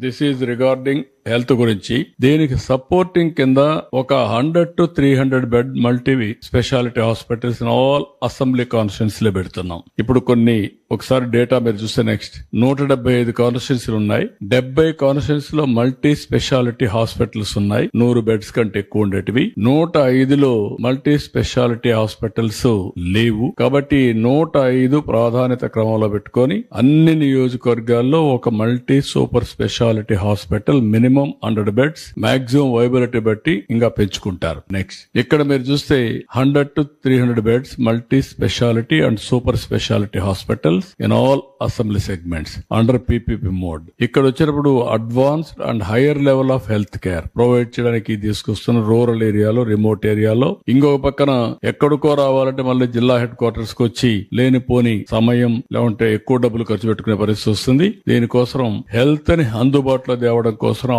This is regarding health గురించి. దీనికి supporting కింద ఒక 100 to 300 bed multi speciality hospitals in all assembly constituency లో పెడుతున్నాం. ఇప్పుడు ఒకసారి డేటా మీరు చూస్తే నెక్స్ట్ 175 కాన్స్టిట్యున్సీలు ఉన్నాయి. 70 కాన్స్టిట్యున్సీ లో మల్టీ స్పెషాలిటీ హాస్పిటల్స్ ఉన్నాయి. 100 బెడ్స్ కంటే ఎక్కువ ఉండేటివి. 105లో మల్టీ స్పెషాలిటీ హాస్పిటల్స్ లేవు. కాబట్టి 105 ప్రాధాన్యత క్రమంలో పెట్టుకొని అన్ని నియోజకవర్గాల్లో ఒక multi super speciality hospital minimum 100 beds maximum viability బట్టి ఇంకా పెంచుకుంటారు. నెక్స్ట్ ఇక్కడ మీరు చూస్తే 100 to 300 beds multi speciality and super speciality hospitals in all assembly segments under PPP mode. ఇక్కడ వచ్చినప్పుడు advanced and higher level of health care provide చేయడానికి తీసుకొస్తున్న రూరల్ ఏరియాలో, రిమోట్ ఏరియాలో. ఇంకొక పక్కన ఎక్కడికో రావాలంటే మళ్ళీ జిల్లా హెడ్ క్వార్టర్స్ కి వచ్చి లేనిపోని సమయం లేకుంటే ఎక్కువ డబ్బులు ఖర్చు పెట్టుకునే పరిస్థితి వస్తుంది. దీనికోసం హెల్త్ ని అందుబాటులో తేవడం కోసం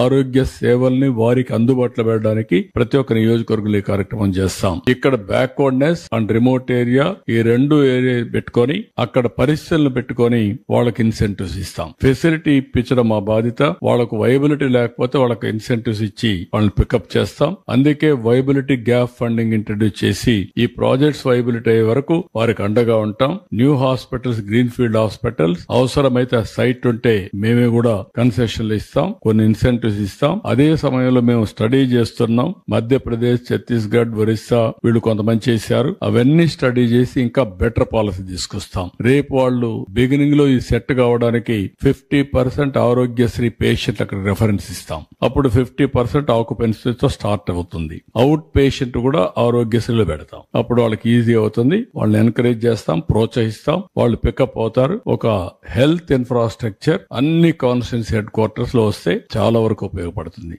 ఆరోగ్య సేవల్ని వారికి అందుబాటులో పెట్టడానికి ప్రతి ఒక్క నియోజకవర్గంలో ఈ కార్యక్రమం చేస్తాం. ఇక్కడ బ్యాక్వర్డ్నెస్ అండ్ రిమోట్ ఏరియా ఈ రెండు ఏరియా పెట్టుకొని అక్కడ పరిస్థితులను పెట్టుకొని వాళ్ళకి ఇన్సెంటివ్స్ ఇస్తాం. ఫెసిలిటీ ఇప్పించడం మా బాధ్యత. వాళ్ళకు వైబిలిటీ లేకపోతే వాళ్ళకి ఇన్సెంటివ్స్ ఇచ్చి వాళ్ళని పికప్ చేస్తాం. అందుకే వైబిలిటీ గ్యాప్ ఫండింగ్ ఇంట్రడ్యూస్ చేసి ఈ ప్రాజెక్ట్స్ వైబిలిటీ అయ్యే వరకు వారికి అండగా ఉంటాం. New hospitals, green field hospitals అవసరమైతే సైట్ ఉంటే మేమే కూడా కన్సెషన్లు ఇస్తాం, కొన్ని ఇన్సెంటివ్స్ ఇస్తాం. అదే సమయంలో మేము స్టడీ చేస్తున్నాం. మధ్యప్రదేశ్, ఛత్తీస్గఢ్, ఒరిస్సా వీళ్ళు కొంతమంది చేశారు. అవన్నీ స్టడీ చేసి ఇంకా బెటర్ పాలసీ తీసుకొస్తాం. రేపు వాళ్ళు బిగినింగ్ లో ఈ సెట్ కావడానికి 50% ఆరోగ్యశ్రీ పేషెంట్ అక్కడ రెఫరెన్స్ ఇస్తాం. అప్పుడు 50% ఆక్యుపెన్సీతో స్టార్ట్ అవుతుంది. అవుట్ పేషెంట్ కూడా ఆరోగ్యశ్రీలో పెడతాం. అప్పుడు వాళ్ళకి ఈజీ అవుతుంది. వాళ్ళని ఎంకరేజ్ చేస్తాం, ప్రోత్సహిస్తాం. వాళ్ళు పికప్ అవుతారు. ఒక హెల్త్ ఇన్ఫ్రాస్ట్రక్చర్ అన్ని కాన్స్టిట్యున్సీ హెడ్ క్వార్టర్స్ లో వస్తే చాలా వరకు ఉపయోగపడుతుంది.